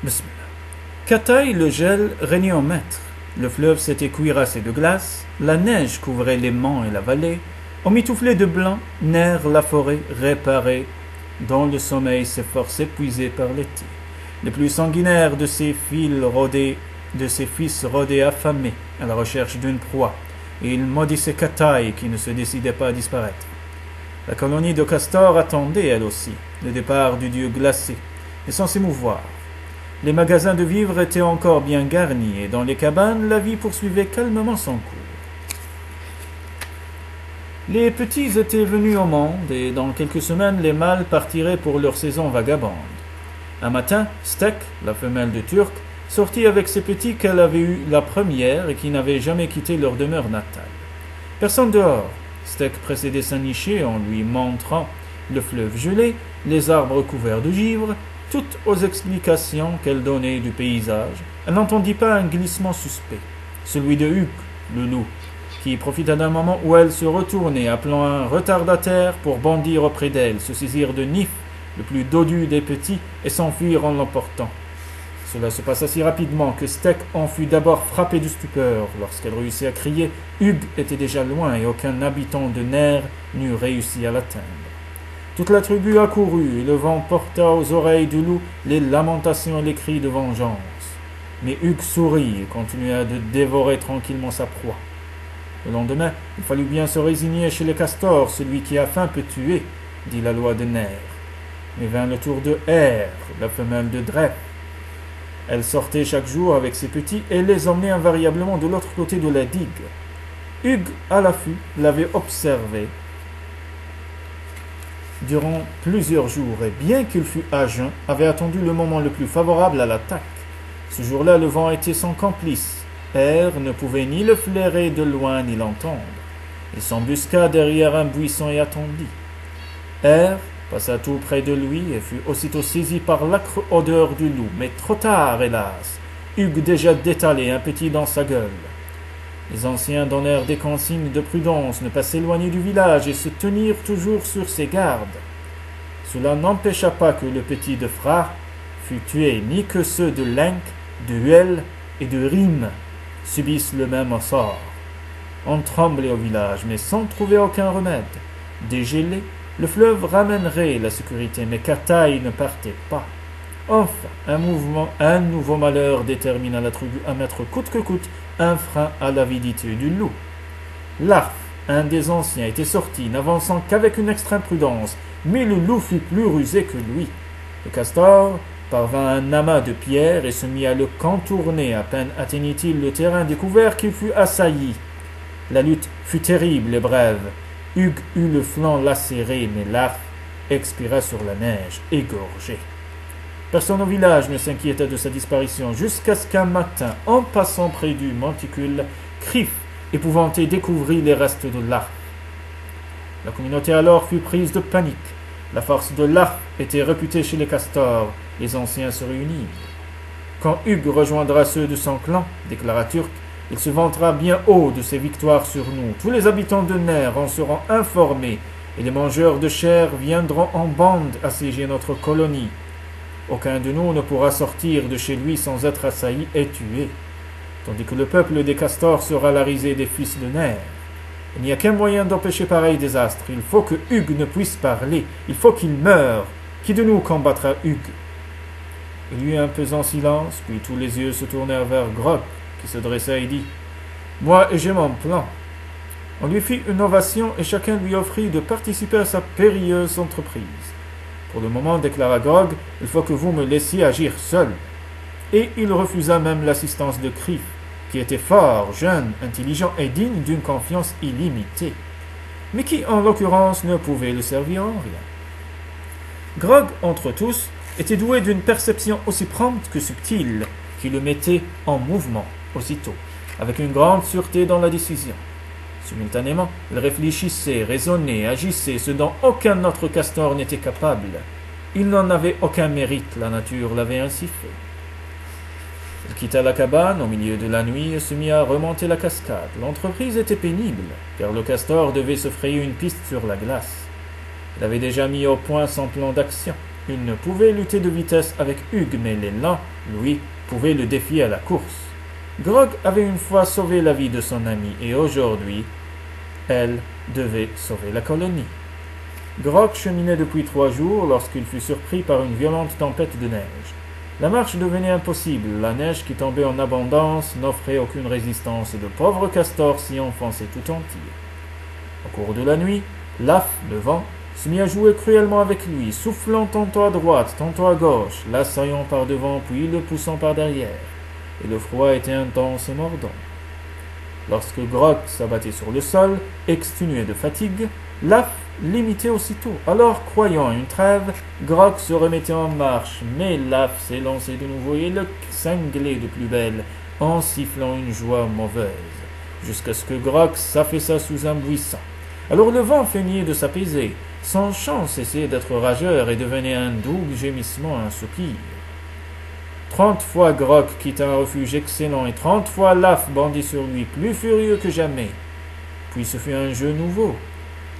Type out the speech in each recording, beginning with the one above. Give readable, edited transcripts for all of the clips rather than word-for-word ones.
Bismillah. Qu'à taille le gel régnait en maître. Le fleuve s'était cuirassé de glace, la neige couvrait les monts et la vallée. On mitouflait de blanc, nerfs la forêt réparée, dont le sommeil s'efforce épuisé par l'été. Les plus sanguinaires de ses fils rôdaient affamés à la recherche d'une proie, et il maudissait Kataï qui ne se décidait pas à disparaître. La colonie de castors attendait, elle aussi, le départ du dieu glacé, et sans s'émouvoir. Les magasins de vivres étaient encore bien garnis, et dans les cabanes, la vie poursuivait calmement son cours. Les petits étaient venus au monde, et dans quelques semaines, les mâles partiraient pour leur saison vagabonde. Un matin, Stek, la femelle de Turc, sortit avec ses petits qu'elle avait eus la première et qui n'avaient jamais quitté leur demeure natale. Personne dehors. Stek précédait sa nichée en lui montrant le fleuve gelé, les arbres couverts de givre, toutes aux explications qu'elle donnait du paysage. Elle n'entendit pas un glissement suspect, celui de Hugues, le loup, qui profita d'un moment où elle se retournait, appelant un retardataire pour bondir auprès d'elle, se saisir de Nif, le plus dodu des petits, et s'enfuir en l'emportant. Cela se passa si rapidement que Stek en fut d'abord frappé de stupeur. Lorsqu'elle réussit à crier, Hugues était déjà loin et aucun habitant de Ner n'eût réussi à l'atteindre. Toute la tribu accourut et le vent porta aux oreilles du loup les lamentations et les cris de vengeance. Mais Hugues sourit et continua de dévorer tranquillement sa proie. Le lendemain, il fallut bien se résigner chez les castors. Celui qui a faim peut tuer, dit la loi de Ner. Mais vint le tour de Er, la femelle de Drep. Elle sortait chaque jour avec ses petits et les emmenait invariablement de l'autre côté de la digue. Hugues, à l'affût, l'avait observé durant plusieurs jours et, bien qu'il fût à jeun, avait attendu le moment le plus favorable à l'attaque. Ce jour-là, le vent était son complice. Er ne pouvait ni le flairer de loin ni l'entendre. Il s'embusqua derrière un buisson et attendit. Er passa tout près de lui et fut aussitôt saisi par l'âcre odeur du loup, mais trop tard, hélas. Hugues déjà détalé, un petit dans sa gueule. Les anciens donnèrent des consignes de prudence, ne pas s'éloigner du village et se tenir toujours sur ses gardes. Cela n'empêcha pas que le petit de Fra fût tué, ni que ceux de Lenk, de Huel et de Rime subissent le même sort. On tremblait au village, mais sans trouver aucun remède. Dégelé, le fleuve ramènerait la sécurité, mais Kataï ne partait pas. Enfin, un nouveau malheur détermina la tribu à mettre coûte que coûte un frein à l'avidité du loup. Larf, un des anciens, était sorti, n'avançant qu'avec une extrême prudence, mais le loup fut plus rusé que lui. Le castor parvint à un amas de pierres et se mit à le contourner. À peine atteignit-il le terrain découvert qu'il fut assailli. La lutte fut terrible et brève. Hugues eut le flanc lacéré, mais Larf expira sur la neige, égorgé. Personne au village ne s'inquiéta de sa disparition, jusqu'à ce qu'un matin, en passant près du monticule, Krif, épouvanté, découvrit les restes de Larf. La communauté alors fut prise de panique. La force de Larf était réputée chez les castors. Les anciens se réunirent. Quand Hugues rejoindra ceux de son clan, déclara Turc, il se vantera bien haut de ses victoires sur nous. Tous les habitants de Ner en seront informés, et les mangeurs de chair viendront en bande assiéger notre colonie. Aucun de nous ne pourra sortir de chez lui sans être assailli et tué, tandis que le peuple des castors sera la risée des fils de Ner. Il n'y a qu'un moyen d'empêcher pareil désastre. Il faut que Hugues ne puisse parler. Il faut qu'il meure. Qui de nous combattra Hugues? Il y eut un pesant silence, puis tous les yeux se tournèrent vers Grog, qui se dressa et dit « Moi, j'ai mon plan. » On lui fit une ovation et chacun lui offrit de participer à sa périlleuse entreprise. Pour le moment, déclara Grog, il faut que vous me laissiez agir seul. Et il refusa même l'assistance de Krif, qui était fort, jeune, intelligent et digne d'une confiance illimitée, mais qui, en l'occurrence, ne pouvait le servir en rien. Grog, entre tous, était doué d'une perception aussi prompte que subtile, qui le mettait en mouvement aussitôt, avec une grande sûreté dans la décision. Simultanément, il réfléchissait, raisonnait, agissait, ce dont aucun autre castor n'était capable. Il n'en avait aucun mérite, la nature l'avait ainsi fait. Il quitta la cabane au milieu de la nuit et se mit à remonter la cascade. L'entreprise était pénible, car le castor devait se frayer une piste sur la glace. Il avait déjà mis au point son plan d'action. Il ne pouvait lutter de vitesse avec Hugues, mais l'élan lui, pouvait le défier à la course. Grog avait une fois sauvé la vie de son ami et aujourd'hui, elle devait sauver la colonie. Grog cheminait depuis 3 jours lorsqu'il fut surpris par une violente tempête de neige. La marche devenait impossible, la neige qui tombait en abondance n'offrait aucune résistance et le pauvre castor s'y enfonçait tout entier. Au cours de la nuit, Laf, le vent, se mit à jouer cruellement avec lui, soufflant tantôt à droite, tantôt à gauche, l'assaillant par devant puis le poussant par derrière, et le froid était intense et mordant. Lorsque Grog s'abattait sur le sol, exténué de fatigue, Laf l'imitait aussitôt. Alors, croyant à une trêve, Grog se remettait en marche, mais Laf s'élançait de nouveau et le cinglait de plus belle, en sifflant une joie mauvaise, jusqu'à ce que Grog s'affaissa sous un buisson. Alors le vent feignait de s'apaiser, son chant cessait d'être rageur et devenait un doux gémissement, un soupir. 30 fois Grog quitta un refuge excellent et 30 fois Laf bondit sur lui, plus furieux que jamais. Puis ce fut un jeu nouveau.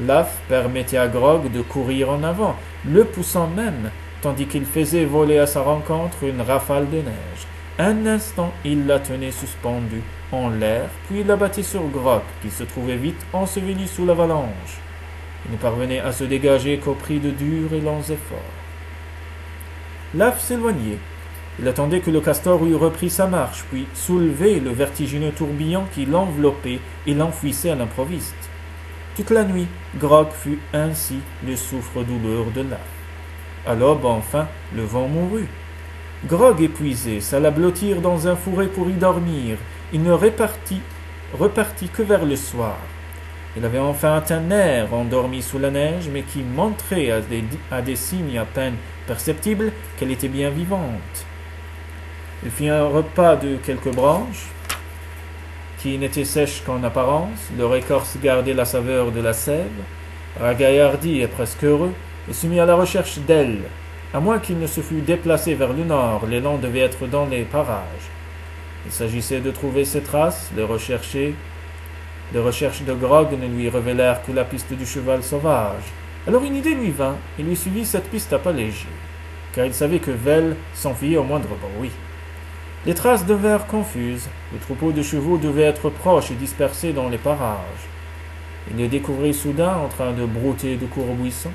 Laf permettait à Grog de courir en avant, le poussant même, tandis qu'il faisait voler à sa rencontre une rafale de neige. Un instant, il la tenait suspendue en l'air, puis il la battait sur Grog, qui se trouvait vite enseveli sous l'avalanche. Il ne parvenait à se dégager qu'au prix de durs et longs efforts. Laf s'éloignait. Il attendait que le castor eût repris sa marche, puis soulevé le vertigineux tourbillon qui l'enveloppait et l'enfouissait à l'improviste. Toute la nuit, Grog fut ainsi le souffre-douleur de Laf. À l'aube, enfin, le vent mourut. Grog épuisé s'alla blottir dans un fourré pour y dormir. Il ne repartit que vers le soir. Il avait enfin atteint Ner, endormi sous la neige, mais qui montrait à des signes à peine perceptibles qu'elle était bien vivante. Il fit un repas de quelques branches, qui n'étaient sèches qu'en apparence, leur écorce gardait la saveur de la sève, ragaillardi et presque heureux, et se mit à la recherche d'elle. À moins qu'il ne se fût déplacé vers le nord, l'élan devait être dans les parages. Il s'agissait de trouver ses traces, les rechercher. Les recherches de Grog ne lui révélèrent que la piste du cheval sauvage. Alors une idée lui vint, et lui suivit cette piste à pas légers, car il savait que Vel s'enfuyait au moindre bruit. Les traces devinrent confuses, le troupeau de chevaux devait être proche et dispersé dans les parages. Il le découvrit soudain en train de brouter de courts buissons.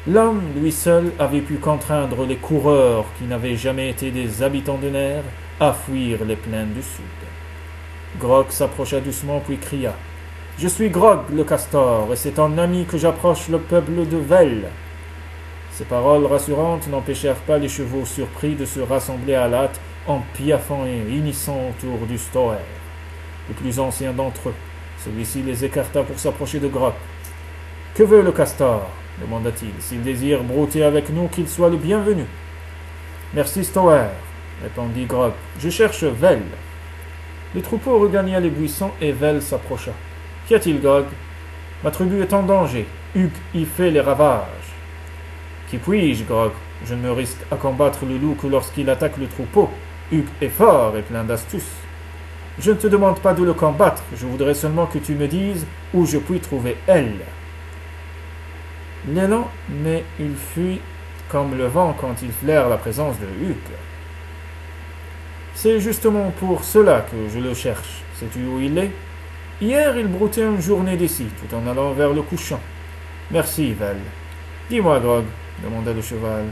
L'homme, lui seul, avait pu contraindre les coureurs qui n'avaient jamais été des habitants de Ner à fuir les plaines du sud. Grog s'approcha doucement puis cria « Je suis Grog le castor, et c'est en ami que j'approche le peuple de Vel. » Ces paroles rassurantes n'empêchèrent pas les chevaux surpris de se rassembler à la hâte en piaffant et hennissant autour du stoer. Le plus ancien d'entre eux, celui-ci les écarta pour s'approcher de Grog. « Que veut le castor ?» demanda-t-il. « S'il désire brouter avec nous, qu'il soit le bienvenu. »« Merci, Stoer, » répondit Grog. « Je cherche Vel. » Le troupeau regagna les buissons et Vel s'approcha. « Qu'y a-t-il, Grog ?»« Ma tribu est en danger. Hugh y fait les ravages. »« Qui puis-je, Grog ? Je ne me risque à combattre le loup que lorsqu'il attaque le troupeau. Hugh est fort et plein d'astuces. Je ne te demande pas de le combattre, je voudrais seulement que tu me dises où je puis trouver elle. » L'élan, mais il fuit comme le vent quand il flaire la présence de Hugh. « C'est justement pour cela que je le cherche. Sais-tu où il est ? Hier, il broutait une journée d'ici, tout en allant vers le couchant. »« Merci, Vel. »« Dis-moi, Grog, » demanda le cheval.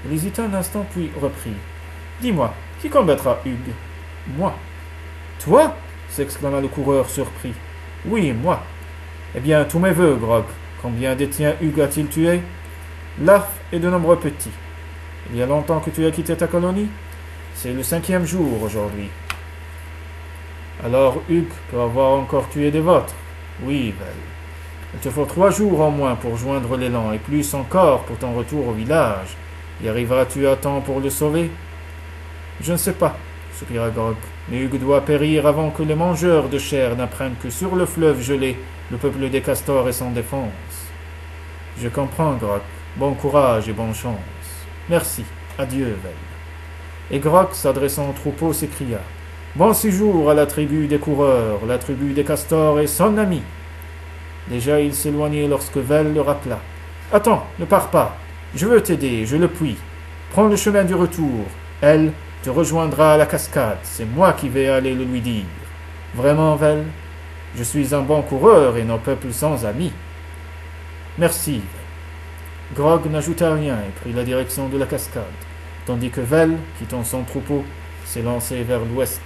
Il hésita un instant, puis reprit. « Dis-moi, qui combattra Hugh ? »« Moi. »« Toi ?» s'exclama le coureur surpris. « Oui, moi. »« Eh bien, tous mes vœux, Grog. Combien d'Étiens Hugh a-t-il tué ? » ?»« Laf et de nombreux petits. »« Il y a longtemps que tu as quitté ta colonie ? » ?»« C'est le 5e jour aujourd'hui. »« Alors Hugh peut avoir encore tué des vôtres ? » ?»« Oui, Vel. Il te faut 3 jours en moins pour joindre l'élan, et plus encore pour ton retour au village. Y arriveras-tu à temps pour le sauver ? » ?»« Je ne sais pas, » soupira Grog, « mais Hugh doit périr avant que les mangeurs de chair n'apprennent que sur le fleuve gelé, le peuple des castors est sans défense. »« Je comprends, Grog. Bon courage et bonne chance. Merci. Adieu, Vel. » Et Grog, s'adressant au troupeau, s'écria « Bon séjour à la tribu des coureurs, la tribu des castors et son ami. » Déjà il s'éloignait lorsque Vel le rappela. « Attends, ne pars pas. Je veux t'aider, je le puis. Prends le chemin du retour. Elle te rejoindra à la cascade. C'est moi qui vais aller le lui dire. Vraiment, Vel, je suis un bon coureur et nos peuples sans amis. Merci. Grog n'ajouta rien et prit la direction de la cascade, tandis que Vel, quittant son troupeau, s'est lancé vers l'ouest.